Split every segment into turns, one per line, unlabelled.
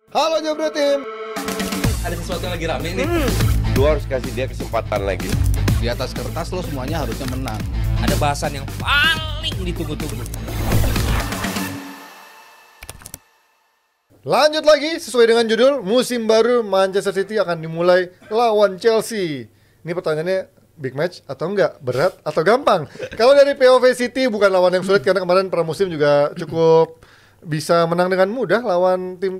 Halo Jabra Tim.
Ada sesuatu yang lagi rame nih.
Lu harus kasih dia kesempatan lagi.
Di atas kertas lo semuanya harusnya menang.
Ada bahasan yang paling ditunggu-tunggu.
Lanjut lagi sesuai dengan judul, musim baru Manchester City akan dimulai lawan Chelsea. Ini pertanyaannya, big match atau enggak? Berat atau gampang? Kalau dari POV City bukan lawan yang sulit karena kemarin pramusim juga cukup bisa menang dengan mudah lawan tim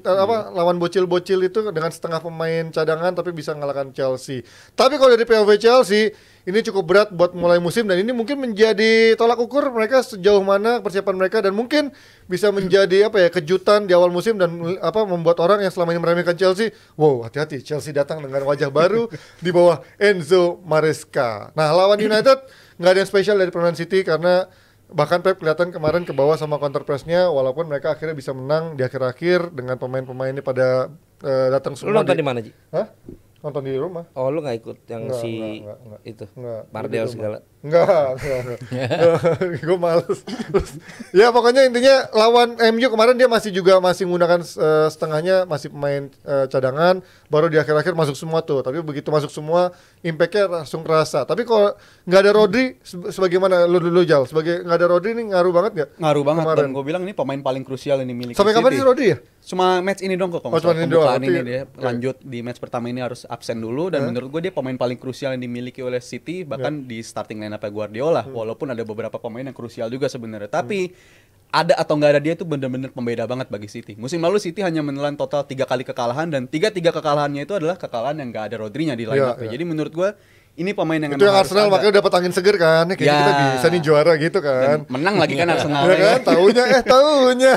lawan bocil-bocil itu dengan setengah pemain cadangan tapi bisa mengalahkan Chelsea. Tapi kalau dari POV Chelsea ini cukup berat buat mulai musim dan ini mungkin menjadi tolak ukur mereka sejauh mana persiapan mereka dan mungkin bisa menjadi kejutan di awal musim dan membuat orang yang selama ini meremehkan Chelsea, wow, hati-hati, Chelsea datang dengan wajah baru di bawah Enzo Maresca. Nah, lawan United nggak ada yang spesial dari permainan City karena bahkan Pep kelihatan kemarin ke bawah sama counter press-nya walaupun mereka akhirnya bisa menang di akhir-akhir dengan pemain-pemainnya pada datang semua.
Lu nonton di mana, Ji?
Hah? Nonton di rumah.
Oh, lu gak ikut yang
Enggak.
itu?
Enggak.
Mardel segala?
Enggak. Gue males. Ya pokoknya intinya lawan MU kemarin dia masih menggunakan setengahnya masih pemain cadangan, baru di akhir-akhir masuk semua tuh. Tapi begitu masuk semua, impact-nya langsung kerasa. Tapi kalau nggak ada Rodri, sebagaimana lu Jal, sebagai nggak ada Rodri ini ngaruh banget nggak?
Ngaruh banget
kemarin.
dan gue bilang ini pemain paling krusial ini milik
Sampai
City.
kapan sih Rodri ya?
Cuma match ini dong kok.
Cuma ini
Pembukaan
doang.
ini dia lanjut di match pertama ini harus absen dulu dan menurut gue dia pemain paling krusial yang dimiliki oleh City bahkan di starting line-up Guardiola walaupun ada beberapa pemain yang krusial juga sebenarnya tapi ada atau nggak ada dia itu benar-benar pembeda banget bagi City. Musim lalu City hanya menelan total 3 kali kekalahan dan 3 kekalahannya itu adalah kekalahan yang nggak ada Rodrinya di line-up. Jadi menurut gue ini pemain yang
itu yang Arsenal makanya dapat angin seger kan, kayaknya kita bisa nih juara gitu kan.
Dan menang lagi kan Arsenal.
Ya kan, tahunya.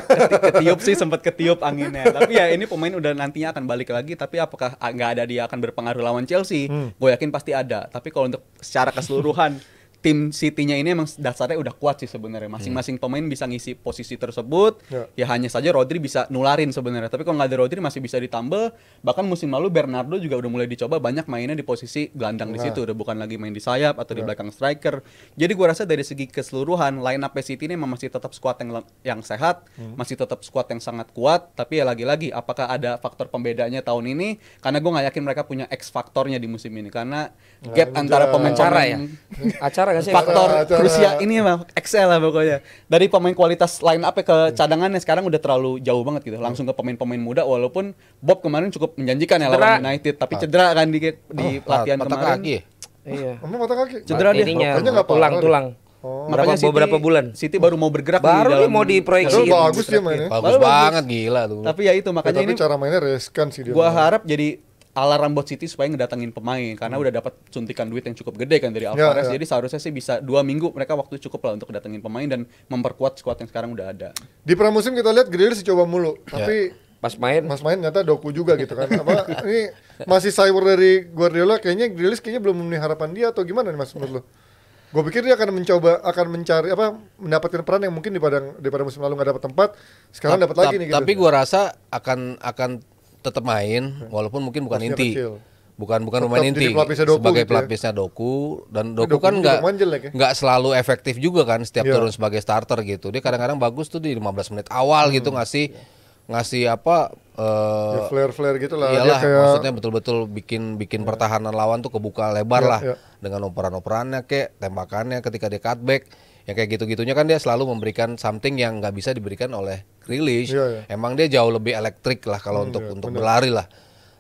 Ketiup sih sempat ketiup anginnya. Tapi ya ini pemain udah nantinya akan balik lagi. Tapi apakah nggak ada dia akan berpengaruh lawan Chelsea? Gue yakin pasti ada. Tapi kalau untuk secara keseluruhan tim City-nya ini emang dasarnya udah kuat sih sebenarnya. Masing-masing pemain bisa ngisi posisi tersebut. Ya hanya saja Rodri bisa nularin sebenarnya. Tapi kalau nggak ada Rodri masih bisa ditambal. Bahkan musim lalu Bernardo juga udah mulai dicoba banyak mainnya di posisi gelandang di situ. Udah bukan lagi main di sayap atau di belakang striker. Jadi gua rasa dari segi keseluruhan line up City ini memang masih tetap skuad yang sehat, masih tetap skuad yang sangat kuat. Tapi ya lagi-lagi apakah ada faktor pembedanya tahun ini? Karena gua nggak yakin mereka punya X faktornya di musim ini. Karena gap antara pemain
Acara gak sih?
faktor krusial ini mah Excel lah pokoknya. Dari pemain kualitas line up ke cadangannya sekarang udah terlalu jauh banget gitu. Langsung ke pemain-pemain muda walaupun Bob kemarin cukup menjanjikan ya lawan United tapi cedera kan di latihan kemarin.
Kaki.
Iya.
Emang mata kaki?
Cedera dia.
Ininya
Kayaknya nggak parah
tulang.
Makanya
beberapa bulan.
City baru mau bergerak
Baru
di
nih mau diproyeksi.
Bagus dia mainnya.
Bagus banget, gila tuh.
Tapi ya itu makanya
Tapi
ini
cara mainnya riskan sih dia.
gua harap jadi alarm buat City supaya ngedatengin pemain karena udah dapat suntikan duit yang cukup gede kan dari Alvarez. Jadi seharusnya sih bisa 2 minggu mereka waktu cukup lah untuk datengin pemain dan memperkuat skuad yang sekarang udah ada.
Di pramusim kita lihat Grealish coba mulu, tapi
Pas main
ternyata Doku juga gitu kan. Ini masih cyber dari Guardiola, kayaknya Grealish belum memenuhi harapan dia atau gimana nih Mas menurut lo? Gue pikir dia akan mencari mendapatkan peran yang mungkin daripada musim lalu nggak dapat tempat, sekarang dapat lagi nih gitu.
Tapi gua rasa akan tetap main walaupun mungkin bukan
Porsinya
inti.
kecil.
Bukan
Tetap
pemain
jadi
inti
pelapisnya Doku
sebagai
gitu ya.
pelapisnya Doku dan
Doku
Doku kan
juga main jelek ya.
nggak selalu efektif juga kan setiap
Iya.
turun sebagai starter gitu. Dia kadang-kadang bagus tuh di 15 menit awal gitu ngasih
Flare gitu lah.
iyalah,
Dia kayak
maksudnya betul-betul bikin pertahanan lawan tuh kebuka lebar lah
Iya.
dengan operan-operannya tembakannya ketika dia cutback yang kayak gitu-gitunya kan dia selalu memberikan something yang nggak bisa diberikan oleh Grealish.
Iya.
Emang dia jauh lebih elektrik lah kalau untuk
bener.
berlari lah.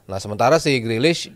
Nah sementara si Grealish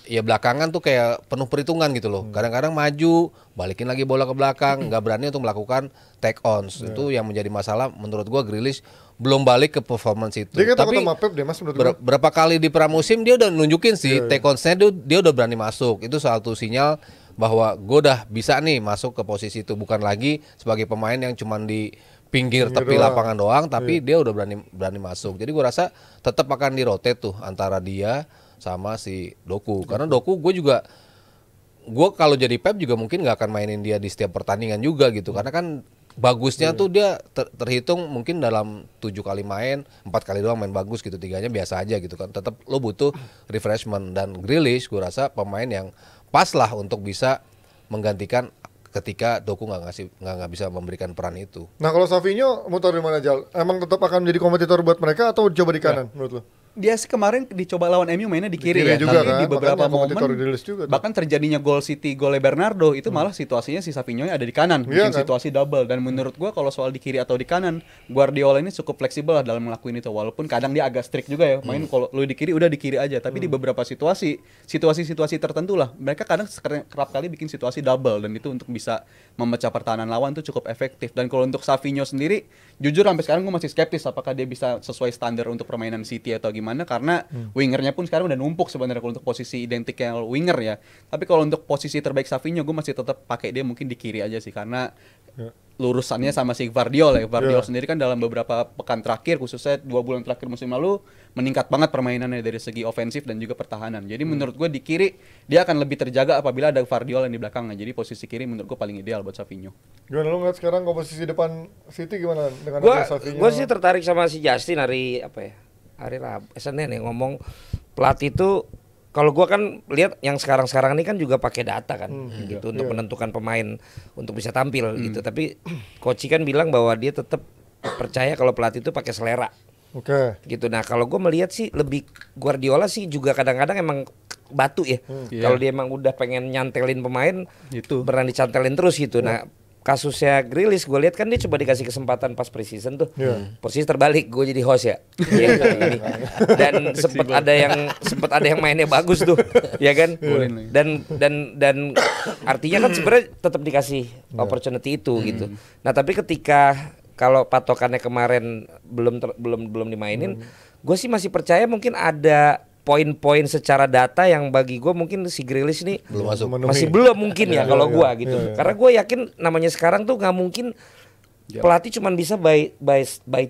ya belakangan tuh kayak penuh perhitungan gitu loh. Kadang-kadang maju, balikin lagi bola ke belakang, nggak berani untuk melakukan take ons. Itu yang menjadi masalah menurut gua. Grealish belum balik ke performance itu.
dia kayak takut
Tapi
sama Pep deh Mas menurut gue.
berapa kali di pramusim dia udah nunjukin sih take onsnya dia udah berani masuk. Itu satu sinyal bahwa gue udah bisa nih masuk ke posisi itu, bukan lagi sebagai pemain yang cuman di pinggir tepi
doang.
lapangan doang, tapi dia udah berani masuk. Jadi gue rasa tetap akan di-rotate tuh antara dia sama si Doku. Karena Doku gue kalau jadi Pep juga mungkin nggak akan mainin dia di setiap pertandingan juga gitu. Karena kan bagusnya tuh dia terhitung mungkin dalam 7 kali main 4 kali doang main bagus gitu, 3-nya biasa aja gitu kan. Tetap lo butuh refreshment dan Grealish gue rasa pemain yang pas lah untuk bisa menggantikan ketika Doku nggak bisa memberikan peran itu.
Nah kalau Savinho mau taruh di mana Jal? Emang tetap akan menjadi kompetitor buat mereka atau coba di kanan menurut lo?
Dia sih kemarin dicoba lawan MU mainnya di kiri,
Kiri
ya,
juga
tapi
kan,
di beberapa
makanya
momen
komentator rilis juga tuh.
bahkan terjadinya gol City, golnya Bernardo itu malah situasinya si Savinho ada di kanan,
Iya
bikin
kan?
situasi double. Dan menurut gua kalau soal di kiri atau di kanan, Guardiola ini cukup fleksibel lah dalam ngelakuin itu, walaupun kadang dia agak strict juga ya, main kalau lu di kiri udah di kiri aja, tapi di beberapa situasi tertentu lah mereka kadang kerap kali bikin situasi double, dan itu untuk bisa memecah pertahanan lawan tuh cukup efektif. Dan kalau untuk Savinho sendiri, jujur sampai sekarang gue masih skeptis apakah dia bisa sesuai standar untuk permainan City atau gimana, karena wingernya pun sekarang udah numpuk sebenarnya kalau untuk posisi identiknya winger ya. Tapi kalau untuk posisi terbaik Savinho, gue masih tetap pakai dia mungkin di kiri aja sih, karena lurusannya sama si Gvardiol ya. Gvardiol sendiri kan dalam beberapa pekan terakhir, khususnya 2 bulan terakhir musim lalu, meningkat banget permainannya dari segi ofensif dan juga pertahanan. Jadi menurut gue di kiri dia akan lebih terjaga apabila ada Gvardiol yang di belakangnya. Jadi posisi kiri menurut gue paling ideal buat Savinho.
Gimana lu ngeliat sekarang komposisi depan City gimana dengan
Gua
ada Savinho?
gua sih tertarik sama si Justin hari apa ya? Hari Senin ya, ngomong pelatih itu, kalau gua kan lihat yang sekarang ini kan juga pakai data kan gitu untuk menentukan pemain untuk bisa tampil gitu. Tapi Koci kan bilang bahwa dia tetap percaya kalau pelatih itu pakai selera.
Oke.
Gitu. Nah, kalau gue melihat sih lebih Guardiola sih juga kadang-kadang emang batu ya. Kalau dia emang udah pengen nyantelin pemain,
Itu.
berani cantelin terus gitu. Nah, kasusnya Grealish gue lihat kan dia coba dikasih kesempatan pas preseason tuh. Posisi terbalik, gue jadi host ya. Iya, gini. Dan sempat ada yang mainnya bagus tuh, ya kan? Dan artinya kan sebenarnya tetap dikasih opportunity itu gitu. Nah, tapi ketika kalau patokannya kemarin belum dimainin, gue sih masih percaya mungkin ada poin-poin secara data yang bagi gue mungkin si Grealish ini
Belum masuk.
masih belum mungkin ya kalau gue gitu. Karena gue yakin namanya sekarang tuh nggak mungkin pelatih cuman bisa by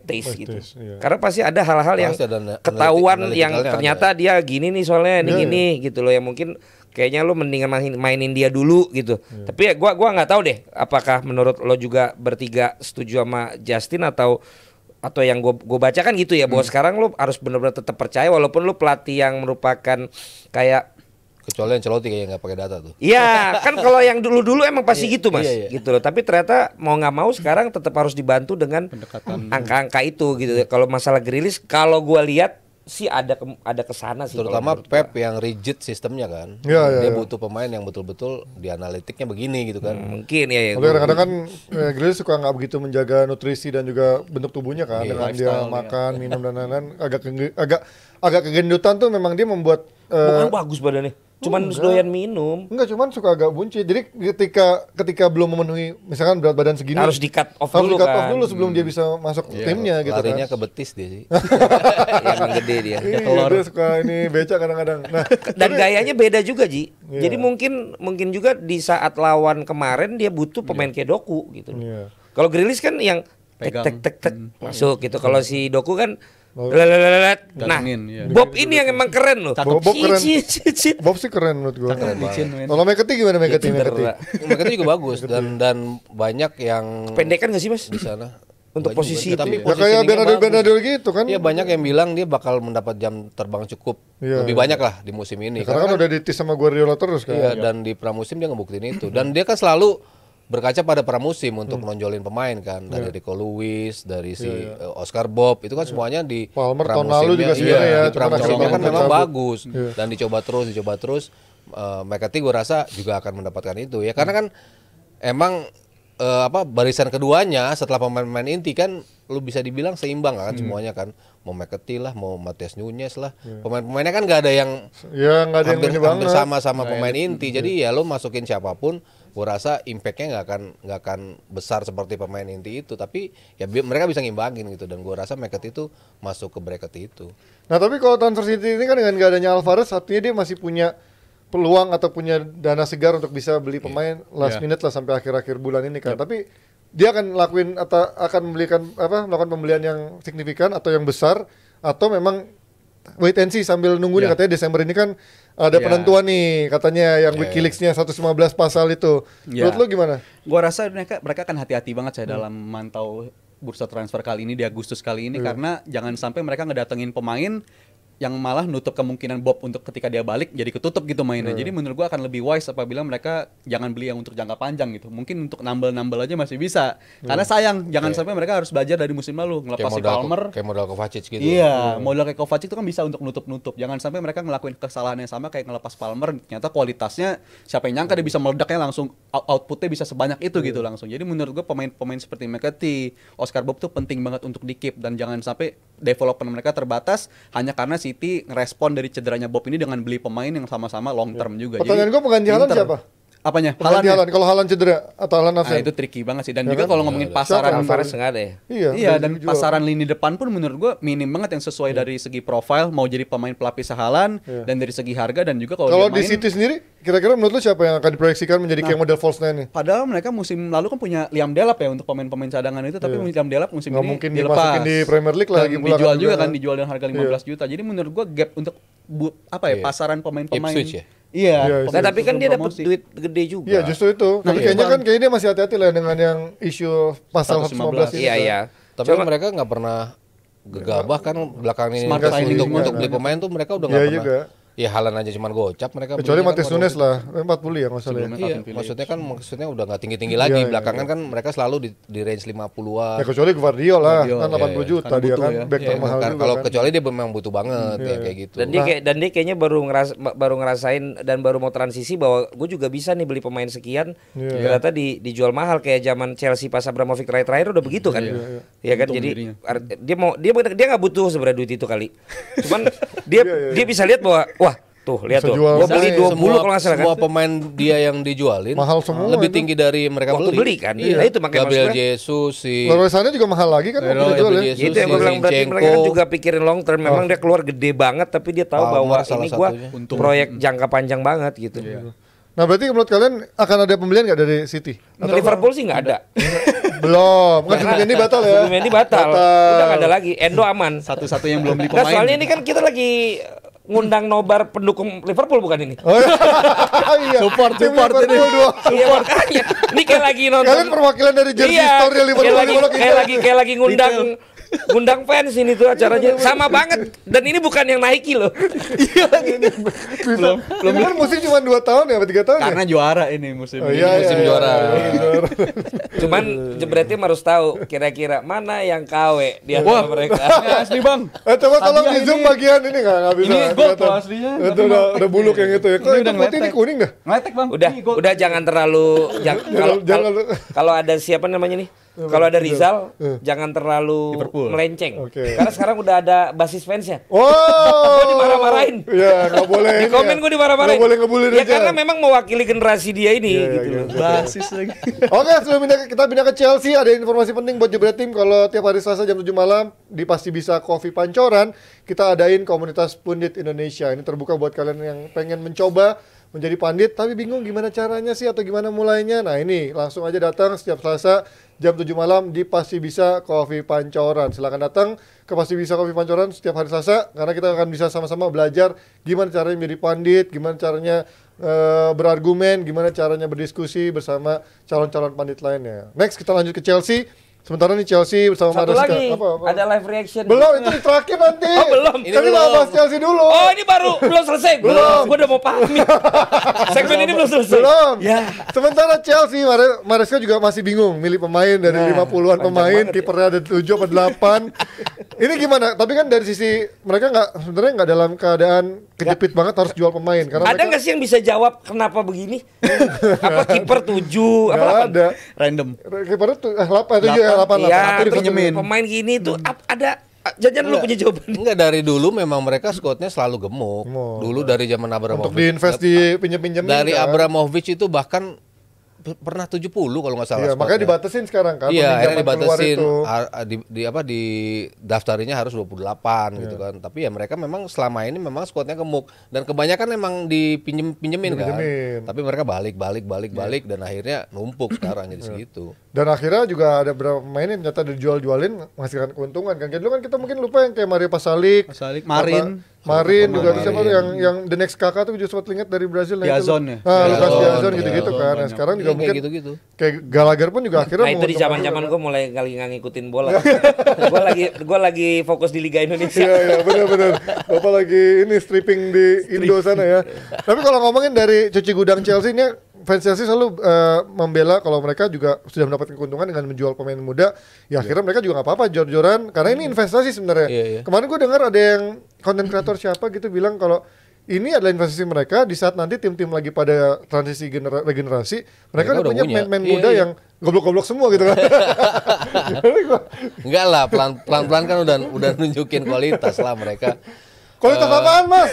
taste gitu. Karena pasti ada hal-hal yang
Pasti ada
ketahuan yang
analytical-nya
ternyata dia gini nih soalnya ini gini gitu loh, yang mungkin kayaknya lo mendingan mainin dia dulu gitu. Tapi ya gua nggak tahu deh apakah menurut lo juga bertiga setuju sama Justin atau yang gue baca kan gitu ya, bahwa sekarang lo harus benar-benar tetap percaya walaupun lo pelatih yang merupakan kayak,
Kecuali Ancelotti kayaknya nggak pakai data tuh.
iya kan kalau yang dulu-dulu emang pasti gitu mas, gitu loh. Tapi ternyata mau nggak mau sekarang tetap harus dibantu dengan angka-angka itu gitu. Kalau masalah Grealish, kalau gue lihat sih ada kesana sih.
Terutama
kalau menurut
Pep
gua.
yang rigid sistemnya kan.
Iya,
Dia
iya.
butuh pemain yang betul-betul di analitiknya begini gitu kan.
Mungkin ya.
Tapi kadang-kadang kan Grealish suka nggak begitu menjaga nutrisi dan juga bentuk tubuhnya kan, dengan dia
lifestyle,
makan, minum dan lain-lain, agak kegendutan tuh memang dia membuat
Bukan bagus badannya, cuman doyan minum.
enggak, cuman suka agak buncit. Jadi ketika belum memenuhi misalkan berat badan segini
Harus di cut off
harus
dulu
di cut off
kan.
dulu sebelum dia bisa masuk timnya gitu
Larinya
kan.
ke betis dia sih.
Ya, emang gede dia.
Iya, dia suka ini beca kadang-kadang. Nah,
Dan gayanya beda juga Ji. Jadi mungkin juga di saat lawan kemarin dia butuh pemain kayak Doku gitu.
Iya.
Kalau Grealish kan yang
Pegang.
tek masuk gitu. Kalau si Doku kan lelelet. Nah,
Gantengin, iya.
Bob ini yang emang keren loh.
Bob keren.
Cit.
Bob sih keren menurut gua.
Licin, men.
Kalau McAtee gimana McAtee?
Mereka itu juga bagus dan banyak yang
Pendekan gak sih mas?
di sana.
Untuk
Banyak
posisi
juga. Tapi
itu
Ya kayak
positioningnya
Bernardo
bagus.
gitu kan.
Iya, banyak yang bilang dia bakal mendapat jam terbang cukup
Iya,
lebih
iya.
banyak lah di musim ini.
Karena kan udah ditis sama Guardiola terus kan.
Iya, dan di pramusim dia ngebuktiin itu. Dan dia kan selalu berkaca pada pramusim untuk nonjolin pemain kan, dari Rico Lewis, dari si Oscar Bob, itu kan semuanya di
Palmer tahun
pramusimnya,
lalu juga sebenarnya ya,
di
cuman
pramusimnya
akhirnya
kan memang
cabut.
bagus dan dicoba terus. McCarthy gue rasa juga akan mendapatkan itu ya, karena kan emang barisan keduanya setelah pemain-pemain inti kan lu bisa dibilang seimbang kan semuanya kan, mau McCarthy lah, mau Matias Nunes lah, pemain-pemainnya kan nggak ada yang
Ya nggak ada yang
hampir
ini banget.
sama pemain inti. Jadi ya lo masukin siapapun, gua rasa impactnya nggak akan besar seperti pemain inti itu. Tapi ya mereka bisa ngimbangin gitu. Dan gua rasa McCarthy itu masuk ke bracket itu.
Nah tapi kalau transfer City ini kan dengan gak adanya Alvarez, artinya dia masih punya peluang atau punya dana segar untuk bisa beli pemain last minute lah sampai akhir-akhir bulan ini kan. Tapi dia akan lakuin atau akan melakukan pembelian yang signifikan atau yang besar, atau memang wait and see sambil nunggu nih, katanya Desember ini kan ada penentuan nih katanya yang WikiLeaks-nya 115 pasal itu. Menurut lo gimana?
Gua rasa mereka akan hati-hati banget saya dalam memantau bursa transfer kali ini di Agustus kali ini, karena jangan sampai mereka ngedatengin pemain yang malah nutup kemungkinan Bob untuk ketika dia balik jadi ketutup gitu mainnya. Jadi menurut gua akan lebih wise apabila mereka jangan beli yang untuk jangka panjang gitu. Mungkin untuk nambel-nambel aja masih bisa. Karena sayang, jangan sampai mereka harus belajar dari musim lalu ngelepas si Palmer.
Kayak modal Kovacic gitu.
Iya, modal kayak Kovacic itu kan bisa untuk nutup-nutup. Jangan sampai mereka ngelakuin kesalahan yang sama kayak ngelepas Palmer. Ternyata kualitasnya siapa yang nyangka dia bisa meledaknya langsung outputnya bisa sebanyak itu gitu langsung. Jadi menurut gua pemain-pemain seperti McCarthy, Oscar Bob tuh penting banget untuk di-keep dan jangan sampai development mereka terbatas hanya karena City ngerespon dari cederanya Bob ini dengan beli pemain yang sama-sama long term juga.
Pertanyaan gue pengganti Haaland
pinter.
siapa?
Apanya?
Pengganti
Haaland ya?
Haaland. Kalau Haaland cedera atau Haaland
Nah,
absen?
itu tricky banget sih. Dan
Ya
juga
kan?
kalau ngomongin pasaran
Siapa?
Alvarez nggak ada ya?
Iya.
Iya,
udah
dan
dijual.
pasaran lini depan pun menurut gua minim banget yang sesuai dari segi profile mau jadi pemain pelapis Haaland dan dari segi harga dan juga kalau
Kalau
dia
di
main
City sendiri, kira-kira menurut lu siapa yang akan diproyeksikan menjadi kayak model false nine nih?
padahal mereka musim lalu kan punya Liam Delap ya untuk pemain-pemain cadangan itu tapi Liam Delap musim
Nggak
ini
mungkin
dilepas.
dimasukin di Premier League
Dan
lagi pula
dijual
kan
juga
juga.
kan dijual dengan harga 15 juta. Jadi menurut gua gap untuk pasaran pemain-pemain.
Ipswich ya?
Iya.
Iya,
Nah, tapi kan dia dapat
promosi.
duit gede juga.
Iya justru itu. Tapi kayaknya kan kayaknya dia masih hati-hati lah dengan yang isu pasal 115 ini.
Iya, iya.
Tapi mereka nggak pernah gegabah kan belakangan ini
Smart signing
untuk
juga
beli
kan.
pemain tuh mereka udah
Iya
nggak pernah.
juga.
Ya Haaland aja cuman gocap mereka.
Kecuali
belinya
Matheus
kan
Nunes
waktu
lah, 40 ya nggak salah ya.
Sebelumnya
Iya,
Calvin Phillips.
maksudnya udah nggak tinggi-tinggi lagi.
Iya,
Belakangan kan mereka selalu di range 50-an.
Ya kecuali Guardiola
Guardiola,
kan 80
iya.
juta
Karena
dia
butuh
kan
ya.
back
Iya,
termahal
bukan.
juga
Kalau
kan.
kecuali dia memang butuh banget ya kayak gitu.
Dan dia kayaknya baru ngerasain dan baru mau transisi bahwa gue juga bisa nih beli pemain sekian. Ternyata dijual mahal kayak zaman Chelsea pas Abramovich terakhir udah begitu kan. Iya kan,
Untung
jadi
dirinya.
dia nggak butuh sebenarnya duit itu kali. Cuman dia bisa lihat bahwa wah tuh lihat
Bisa
tuh,
jual
gua beli 20
semua,
kalau nggak salah kan.
semua pemain dia yang dijualin
Mahal semua
lebih
itu.
tinggi dari mereka
Waktu beli kan?
Iya.
Nah, itu makanya
Gabriel
maksudnya.
Jesus si
Leroy Sané juga mahal lagi kan waktu
Leroy
dijual ya.
Jesus.
Itu yang gue bilang berarti
Zinchenko.
mereka kan juga pikirin long term. Memang dia keluar gede banget tapi dia tahu
Palmer
bahwa
salah
ini gua
satunya.
proyek jangka panjang banget gitu.
Nah berarti menurut kalian akan ada pembelian nggak dari City?
Liverpool sih nggak ada.
Belum, kan ini batal ya.
Ini batal. Udah nggak ada lagi. Endo aman.
Satu-satu yang belum beli
Nah,
pemain.
soalnya ini kan kita lagi ngundang nobar pendukung Liverpool bukan ini?
Oh iya.
Support
Tim
ini.
Liverpool dua.
Iya makanya. Ini kayak lagi nonton.
Kalian perwakilan dari jersey
Iya,
story Liverpool
kayak lagi ngundang fans ini tuh acaranya sama banget dan ini bukan yang Nike loh.
belum ini kan musim cuma 2 tahun ya, 3 tahun
Karena
ya?
juara ini musim
Oh,
ini.
iya,
musim
iya,
juara.
iya, juara.
Cuman berarti harus tahu kira-kira mana yang KW di antara mereka.
Ini asli bang.
Coba tolong
Hadiah
di zoom
ini.
bagian ini nggak bisa.
Ini
nggak
gold
kelihatan.
loh aslinya,
Itu
tapi
udah
ngeletek
buluk
nih.
yang itu ya. Kok
Ini
itu
udah
putih ini
ngeletek.
kuning dah?
Ngeletek bang.
Udah,
Ini gold.
udah jangan terlalu
Jangan.
kalau ada siapa namanya nih? Kalau ada Rizal, jangan terlalu
Liverpool.
melenceng.
Oke.
Karena sekarang udah ada basis fansnya.
Wow.
Gua dimarah-marahin.
Iya, nggak boleh.
Di
ini
komen
ya.
gue dimarah-marahin.
Nggak boleh ngebully
Ya
Rizal.
karena memang mewakili generasi dia ini
Iya,
gitu
iya,
loh.
Basis lagi.
Oke, sebelum kita pindah ke Chelsea, ada informasi penting buat Jebret Tim. Kalau tiap hari Selasa jam 7 malam di Pasti Bisa Coffee Pancoran, kita adain komunitas pundit Indonesia. Ini terbuka buat kalian yang pengen mencoba menjadi pandit tapi bingung gimana caranya sih atau gimana mulainya. Nah, ini langsung aja datang setiap Selasa jam 7 malam di Pasti Bisa Coffee Pancoran. Silakan datang ke Pasti Bisa Coffee Pancoran setiap hari Selasa karena kita akan bisa sama-sama belajar gimana caranya menjadi pandit, gimana caranya berargumen, gimana caranya berdiskusi bersama calon-calon pandit lainnya. Next kita lanjut ke Chelsea. Sementara nih Chelsea bersama
Satu
Maresca.
lagi,
Apa?
ada live reaction.
Belum, itu di terakhir nanti.
Oh, belum.
Ini kita bahas Chelsea dulu.
Oh, ini baru belum selesai.
Belum.
Gue udah mau paham nih. Segmen ini belum selesai.
Belum.
Ya.
Sementara Chelsea, Maresca juga masih bingung milih pemain dari 50-an pemain, kipernya ada 7 apa 8. Ini gimana? Tapi kan dari sisi mereka sebenarnya nggak dalam keadaan kejepit banget harus jual pemain karena
Ada nggak sih yang bisa jawab kenapa begini? Apa kiper 7 apa
nggak
8?
ada.
Random.
Kipernya 8 7 ya 8
Iya,
pinjemin.
pemain gini tuh ada jajan lu punya jawaban.
Enggak, dari dulu memang mereka squadnya selalu gemuk.
Gemuk.
Dulu dari zaman
untuk
Abramovich.
diinvest di pinjem-pinjemin.
Dari
kan.
Abramovich itu bahkan pernah 70 kalau nggak salah.
Iya, makanya
squadnya.
dibatasin sekarang kan.
Iya, akhirnya
peminjaman keluar
dibatasin
itu.
di daftarinnya harus 28 gitu kan. Tapi ya mereka memang selama ini memang squadnya gemuk dan kebanyakan memang pinjemin kan.
Dipinjemin.
Tapi mereka balik dan akhirnya numpuk sekarang jadi segitu.
Dan akhirnya juga ada beberapa pemain yang ternyata dijual-jualin menghasilkan keuntungan kan. Kayak dulu kan kita mungkin lupa yang kayak Mario Pasalic,
Pasalic, Marin.
Marin juga ada siapa tuh yang the next kakak tuh juga sempat ingat dari Brazil.
Piazon ya?
Lucas
Piazon,
Piazon gitu-gitu kan. Nah, sekarang juga mungkin
gitu-gitu.
kayak Gallagher pun juga akhirnya
Nah itu di zaman-zaman gue mulai kali nggak ngikutin bola. gue lagi fokus di Liga Indonesia.
Iya benar-benar. Bapak lagi ini stripping di Indo sana ya. Tapi kalau ngomongin dari cuci gudang Chelsea ini, fans Chelsea selalu membela kalau mereka juga sudah mendapatkan keuntungan dengan menjual pemain muda. Ya akhirnya mereka juga nggak apa-apa jor-joran karena ini investasi sebenarnya.
Iya.
Kemarin gue dengar ada yang konten kreator siapa gitu bilang kalau ini adalah investasi mereka di saat nanti tim-tim lagi pada transisi regenerasi, mereka udah punya pemain-pemain muda yang goblok-goblok semua gitu kan.
Enggak lah, pelan-pelan kan udah nunjukin kualitas lah mereka.
Kualitas apaan mas?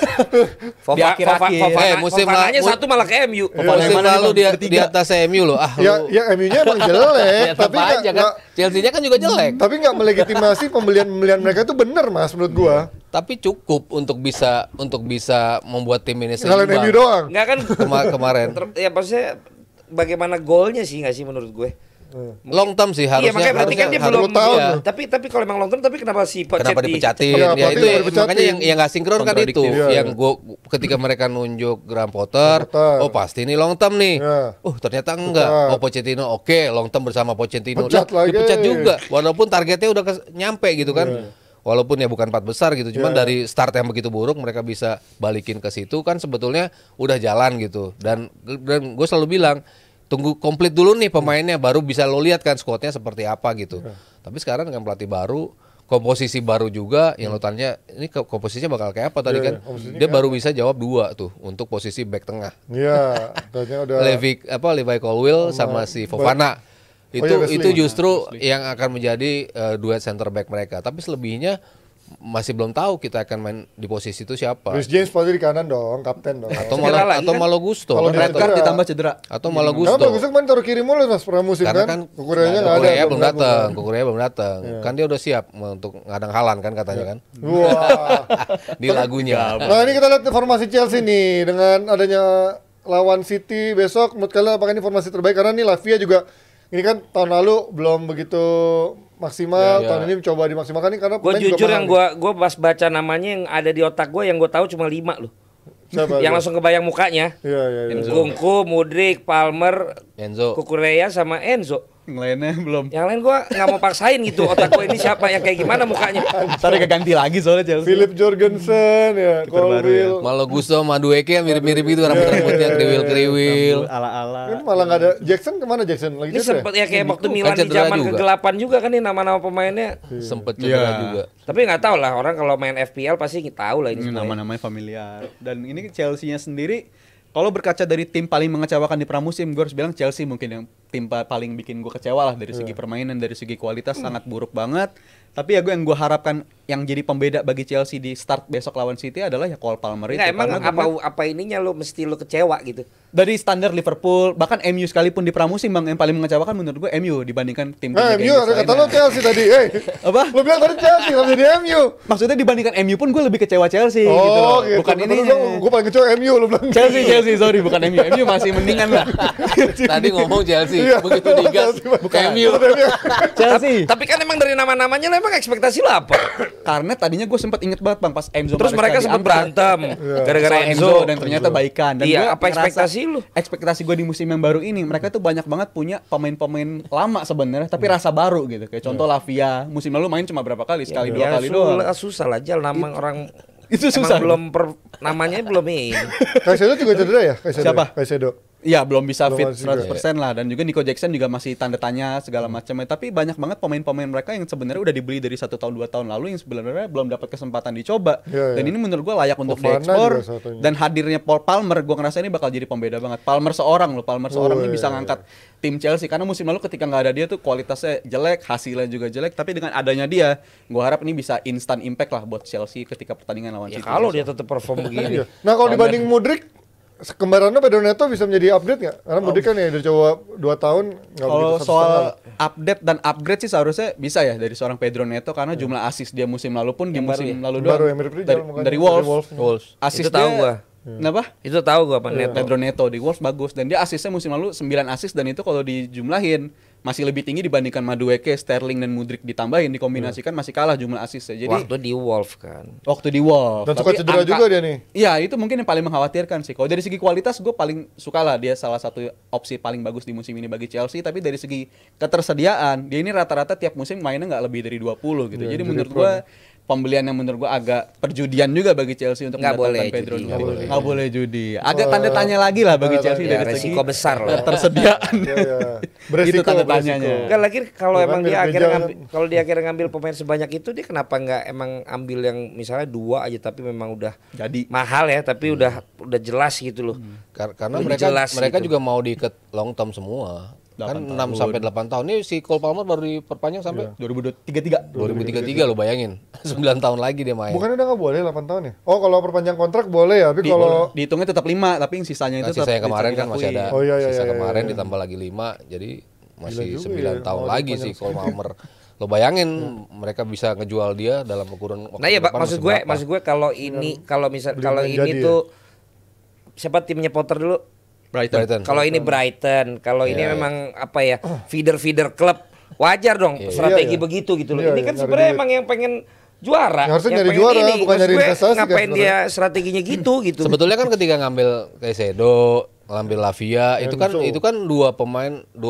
Di akhir-akhir.
Fofananya satu malah ke MU.
Musim lalu di atas MU loh.
Ya MU-nya emang jelek,
Ya,
tapi
aja kan. Chelsea-nya kan juga jelek.
tapi nggak melegitimasi pembelian mereka itu benar mas menurut gua.
Tapi cukup untuk bisa membuat tim ini
Kalian MU
seimbang.
doang.
Enggak kan?
Kemarin.
Ya maksudnya bagaimana golnya sih nggak sih menurut gue?
Long term sih
Iya
harusnya.
makanya berarti kan dia
harus
belum
tahun.
iya. Tapi kalau emang long term tapi kenapa si Pochettino
Kenapa dipecatin?
Iya,
Ya,
pelatih
itu
dipecatin.
makanya yang nggak sinkron kan itu.
Kontradiktif.
Iya,
Yang gua ketika mereka nunjuk Graham Potter,
Potter.
oh pasti ini long term nih.
Iya.
Ternyata enggak.
Pecat.
Oh Pochettino oke, long term bersama Pochettino.
Pecat lagi.
Dipecat juga. Walaupun targetnya udah nyampe gitu kan.
Iya.
Walaupun ya bukan 4 besar gitu, cuman
Iya.
dari start yang begitu buruk mereka bisa balikin ke situ kan sebetulnya udah jalan gitu. Dan gue selalu bilang tunggu komplit dulu nih pemainnya baru bisa lo lihat kan squadnya seperti apa gitu. Tapi sekarang dengan pelatih baru, komposisi baru juga yang lo tanya ini komposisinya bakal kayak apa tadi
Iya,
kan?
komposisinya
Dia
kayak
baru bisa jawab 2 tuh untuk posisi back tengah.
Iya, katanya udah.
Levi Colwill sama si Fofana.
Oh iya, Wesley.
Itu justru yang akan menjadi duet center back mereka. Tapi selebihnya masih belum tahu kita akan main di posisi itu siapa.
Chris James pasti di kanan dong, kapten dong.
Atau
Cedera lagi kan?
Malo Gusto.
Kalau
Red card ditambah cedera.
Atau Malo
Karena
Gusto.
bagusnya kemarin taruh kiri mulu mas pramusim
Karena
kan.
kan
Kukurenya nggak ada.
Kukurea belum datang. Kan dia udah siap untuk ngadang Halan kan katanya kan.
Wah.
Di lagunya.
Nah ini kita lihat formasi Chelsea nih dengan adanya lawan City besok. Menurut kalian apakah ini formasi terbaik? Karena nih Lavia juga ini kan tahun lalu belum begitu maksimal.
Iya.
Tahun ini coba dimaksimalkan nih karena
Gue
pemain juga
jujur
mahal
yang
nih.
gue pas baca namanya yang ada di otak gue yang gue tahu cuma 5 loh.
Siapa
Yang
aja?
langsung kebayang mukanya.
Iya.
Kunku, Mudrik, Palmer,
Enzo.
Kukurea sama Enzo.
Yang lainnya belum.
Yang lain gue nggak mau paksain gitu otak gue ini siapa yang kayak gimana mukanya.
Ntar keganti lagi soalnya Chelsea.
Philip Jorgensen ya, Colwill.
Malo Gusto Madueke mirip-mirip itu rambut-rambutnya kriwil-kriwil.
Ala-ala.
Ini malah nggak ada Jackson kemana Jackson? Lagi
Ini
cedera ya?
sempet ya kayak waktu Milan di
cedera
zaman
juga.
kegelapan juga kan nih nama-nama pemainnya.
Sempet cedera
Iya.
juga.
Tapi nggak tahu lah orang kalau main FPL pasti tahu lah ini
Ini
semuanya.
nama-namanya familiar. Dan ini Chelsea-nya sendiri kalau berkaca dari tim paling mengecewakan di pramusim, gue harus bilang Chelsea mungkin yang tim paling bikin gue kecewa lah dari segi permainan, dari segi kualitas sangat buruk banget. Tapi ya gue harapkan yang jadi pembeda bagi Chelsea di start besok lawan City adalah ya Cole Palmer itu.
Nggak, emang
Karena
apa ininya lo mesti lo kecewa gitu.
dari standar Liverpool, bahkan MU sekalipun di pramusim bang, yang paling mengecewakan menurut gue MU dibandingkan tim
MU ada kata lo Chelsea tadi.
Apa?
Lo bilang tadi Chelsea nggak jadi MU.
Maksudnya dibandingkan MU pun gue lebih kecewa Chelsea gitu loh. Bukan ini.
Gue paling kecewa MU lo bilang.
Chelsea, sorry bukan MU. MU masih mendingan lah.
Tadi ngomong Chelsea,
Iya.
begitu digas bukan MU.
Chelsea.
Tapi kan emang dari nama-namanya lo emang ekspektasi lo apa?
Karena tadinya gue sempat inget banget bang pas Enzo
Terus mereka
Maresca
sempat
diambil.
berantem gara-gara
Soal
Enzo.
dan ternyata baikan. Dan
Iya,
gua
apa
ngerasa
ekspektasi lu?
Ekspektasi gue di musim yang baru ini, mereka tuh banyak banget punya pemain-pemain lama sebenarnya, tapi rasa baru gitu. Kayak contoh Lavia, musim lalu main cuma berapa kali, sekali dua kali doang.
Susah lah Jal, nama orang
Itu
emang
susah.
namanya belum ini.
Kaisedo juga cedera ya?
Siapa?
Kaisedo.
Iya belum bisa
Belum
fit
masih
100% lah, dan juga Nico Jackson juga masih tanda tanya segala macam. Tapi banyak banget pemain-pemain mereka yang sebenarnya udah dibeli dari 1 tahun 2 tahun lalu yang sebenarnya belum dapat kesempatan dicoba.
Iya,
Dan
iya.
ini menurut gua layak untuk
Fofana
diekspor.
juga satunya.
Dan hadirnya Paul Palmer gua ngerasa ini bakal jadi pembeda banget. Palmer seorang ini bisa
iya,
ngangkat tim Chelsea, karena musim lalu ketika nggak ada dia tuh kualitasnya jelek, hasilnya juga jelek. Tapi dengan adanya dia, gua harap ini bisa instant impact lah buat Chelsea ketika pertandingan lawan
Ya
City.
kalau dia tetap perform begini.
Iya. Nah kalau dibanding Mudrik, kembarannya Pedro Neto bisa menjadi upgrade nggak? Karena Mudrik kan ya udah coba 2 tahun nggak
Kalau
begitu
soal
1,5.
update dan upgrade sih seharusnya bisa ya dari seorang Pedro Neto, karena jumlah assist dia musim lalu pun di
Yang baru
musim
ya?
lalu
Yang
doang.
baru ya, mirip Rijal
dari,
makanya.
dari
Dari
Wolves.
Wolves.
Assist
Itu tahu
dia-
gua.
Kenapa?
Itu tahu gua Pak Neto.
Pedro Neto di Wolves bagus, dan dia asisnya musim lalu 9 assist, dan itu kalau dijumlahin masih lebih tinggi dibandingkan Madueke, Sterling dan Mudryk ditambahin dikombinasikan masih kalah jumlah asisnya. Jadi
Waktu di Wolves kan.
waktu di Wolves.
Dan suka cedera juga dia nih.
Iya, itu mungkin yang paling mengkhawatirkan sih. Kalau dari segi kualitas gue paling suka lah, dia salah satu opsi paling bagus di musim ini bagi Chelsea. Tapi dari segi ketersediaan, dia ini rata-rata tiap musim mainnya nggak lebih dari 20 gitu.
Iya,
Jadi
jadi
menurut
pro
gue pembelian yang menurut gue agak perjudian juga bagi Chelsea untuk
Nggak boleh
mendatangkan Pedro
judi,
Neto.
nggak boleh.
Nggak boleh judi. Agak tanda tanya lagi lah bagi Chelsea
Ya,
dari segi
resiko besar lah.
ketersediaan.
Iya, iya. Beresiko,
Itu tanda
beresiko.
tanyanya.
Enggak lagi kalau
Bahkan
emang dia
mirip
akhirnya
Rizal
ngambil, kalau dia akhirnya ngambil pemain sebanyak itu, dia kenapa nggak emang ambil yang misalnya 2 aja tapi memang udah
Jadi
mahal ya, tapi udah jelas gitu loh.
Karena
Lebih
mereka
jelas
mereka
gitu.
juga mau diikat long term semua. Kan
8
6 sampai 8 tahun. Ini si Cole Palmer baru diperpanjang sampai
2023.
2033 lo bayangin. 9 tahun lagi dia main.
Bukannya udah nggak boleh 8 tahun ya? Oh kalau perpanjang kontrak boleh ya, tapi kalau
Dihitungnya tetap 5, tapi yang sisanya
Kan
itu tetap
sisanya kemarin kan masih ada.
Oh, iya, iya,
sisa
iya,
kemarin
iya.
ditambah lagi 5, jadi masih
Gila juga
9
ya,
tahun
mau
lagi
diperpanjang
sih Cole Palmer. Lo bayangin mereka bisa ngejual dia dalam kurun waktu
Nah ya Pak,
depan
maksud
masih
gue,
berapa?
kalau ini, kalau misal
Beli
kalau
main
ini
jadi
tuh siapa timnya Potter dulu?
Brighton.
Kalau ini Brighton, kalau ini
Iya,
memang apa ya, feeder klub, wajar dong strategi
Iya, iya.
begitu gitu loh.
Iya,
Ini
iya,
kan
nyari
sebenarnya
duit.
emang yang pengen juara,
Ya, harusnya
yang
nyari
pengen
juara,
ini.
bukan
Maksud
nyari
gue,
investasi kan
ngapain dia
sebenarnya.
strateginya gitu gitu.
Sebetulnya kan ketika ngambil Caicedo, ngambil Lavia,
Enzo.
itu kan dua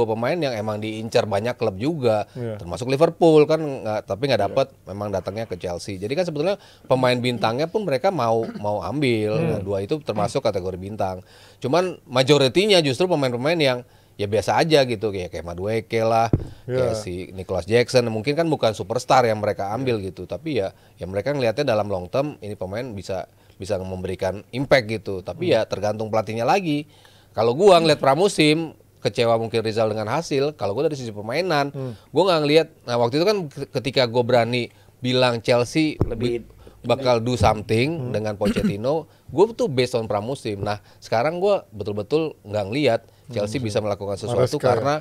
pemain yang emang diincar banyak klub juga,
Iya.
termasuk Liverpool kan tapi nggak dapat, memang datangnya ke Chelsea. Jadi kan sebetulnya pemain bintangnya pun mereka mau ambil. Nah, dua itu termasuk kategori bintang. Cuman majoritinya justru pemain-pemain yang ya biasa aja gitu, kayak Madueke lah, kayak si Nicholas Jackson, mungkin kan bukan superstar yang mereka ambil gitu, tapi ya mereka ngelihatnya dalam long term ini pemain bisa memberikan impact gitu. Tapi ya tergantung pelatihnya lagi. Kalau gua ngeliat pramusim, kecewa mungkin Rizal dengan hasil. Kalau gua dari sisi permainan, gua nggak ngelihat. Nah waktu itu kan ketika gua berani bilang Chelsea lebih bakal do something dengan Pochettino, gue tuh based on pramusim. Nah sekarang gue betul-betul nggak ngelihat Chelsea bisa melakukan sesuatu
Maresca,
karena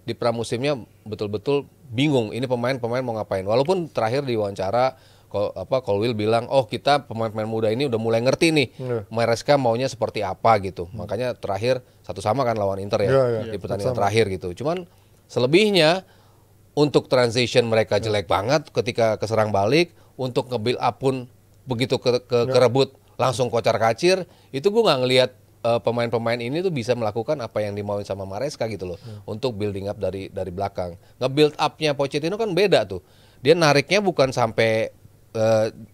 di pramusimnya betul-betul bingung ini pemain mau ngapain. Walaupun terakhir di wawancara Colwill bilang, oh kita pemain-pemain muda ini udah mulai ngerti nih Maresca maunya seperti apa gitu. Makanya terakhir 1-1 kan lawan Inter ya, di pertandingan terakhir gitu. Cuman selebihnya untuk transition mereka jelek banget ketika keserang balik, untuk nge-build up pun begitu kerebut langsung kocar-kacir, itu gue nggak ngelihat pemain-pemain ini tuh bisa melakukan apa yang dimauin sama Maresca gitu loh, untuk building up dari belakang. Nge-build up-nya Pochettino kan beda tuh, dia nariknya bukan sampai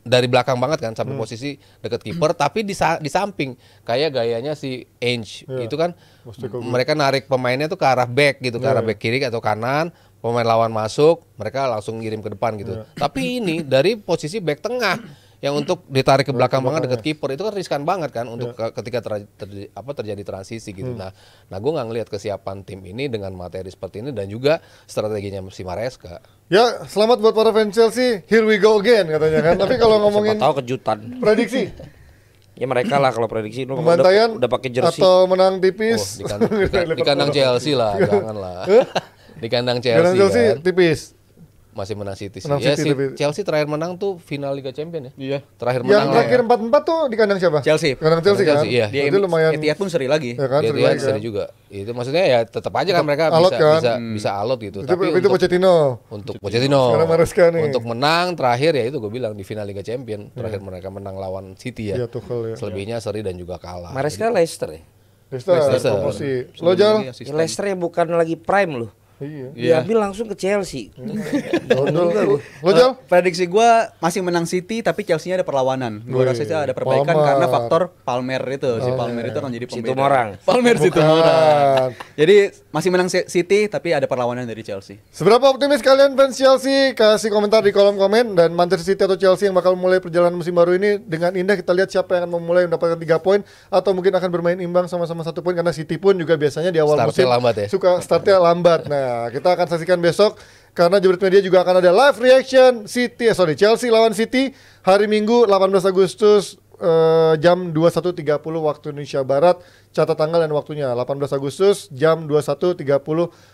dari belakang banget kan, sampai posisi deket kiper, tapi di samping kayak gayanya si Ainge itu kan, mereka narik pemainnya tuh ke arah back gitu, ke arah back kiri atau kanan, pemain lawan masuk, mereka langsung ngirim ke depan gitu. Tapi ini dari posisi back tengah yang untuk ditarik ke belakang banget deket kiper, itu kan riskan banget kan untuk ketika terjadi transisi gitu. Nah gue nggak ngelihat kesiapan tim ini dengan materi seperti ini dan juga strateginya si Maresca.
ya selamat buat para fans Chelsea, here we go again katanya kan. Tapi kalau ngomongin
Siapa tahu kejutan.
prediksi
Ya mereka lah kalau prediksi lu
pembantaian
udah pakai jersey.
atau menang tipis,
Di kandang Chelsea lah, jangan lah. Di kandang
Chelsea,
Chelsea kan.
tipis.
Masih menang City sih.
Menang
Ya
City,
si
tapi-
Chelsea terakhir menang tuh final Liga Champions ya.
Iya.
Terakhir
Yang
menang
terakhir 4-4 tuh di kandang siapa?
Chelsea.
Kandang Chelsea kan?
Chelsea, iya.
Dia
Berarti lumayan
Etihad pun seri lagi.
ya kan?
dia
seri
dia
lagi kan?
seri juga. Itu maksudnya ya tetap aja kan mereka
Alot kan?
bisa alot gitu.
Itu,
Tapi
itu Pochettino.
untuk Pochettino,
Sekarang Maresca nih.
untuk menang terakhir ya itu gue bilang di final Liga Champions terakhir mereka menang lawan City ya.
Iya, Tuchel ya.
Selebihnya seri dan juga kalah.
Maresca Leicester ya.
Leicester promosi. Lo Jal?
Ya, Leicester yang bukan lagi prime loh.
Iya.
Diambil langsung ke Chelsea.
Dodol. Lo Jal?
Prediksi gue masih menang City tapi Chelsea-nya ada perlawanan. Gue rasa itu ada perbaikan
Palmer.
karena faktor Palmer itu. Si Palmer itu akan jadi pembeda.
Situmorang.
Palmer Situmorang.
Bukan.
Jadi masih menang City tapi ada perlawanan dari Chelsea.
Seberapa optimis kalian fans Chelsea? Kasih komentar di kolom komen. Dan Manchester City atau Chelsea yang bakal mulai perjalanan musim baru ini dengan indah kita lihat siapa yang akan memulai mendapatkan 3 poin atau mungkin akan bermain imbang sama-sama 1 poin karena City pun juga biasanya di awal
Startnya
musim
lambat ya?
suka startnya lambat. Nah, kita akan saksikan besok karena Jebret Media juga akan ada live reaction Chelsea lawan City hari Minggu 18 Agustus jam 21.30 waktu Indonesia Barat. Catat tanggal dan waktunya 18 Agustus jam 21.30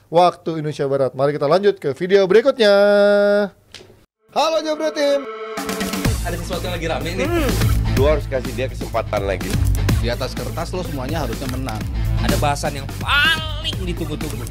waktu Indonesia Barat. Mari kita lanjut ke video berikutnya. Halo Jebret Tim.
Ada sesuatu yang lagi rame nih.
Lu harus kasih dia kesempatan lagi.
Di atas kertas lo semuanya harusnya menang.
Ada bahasan yang paling ditunggu-tunggu.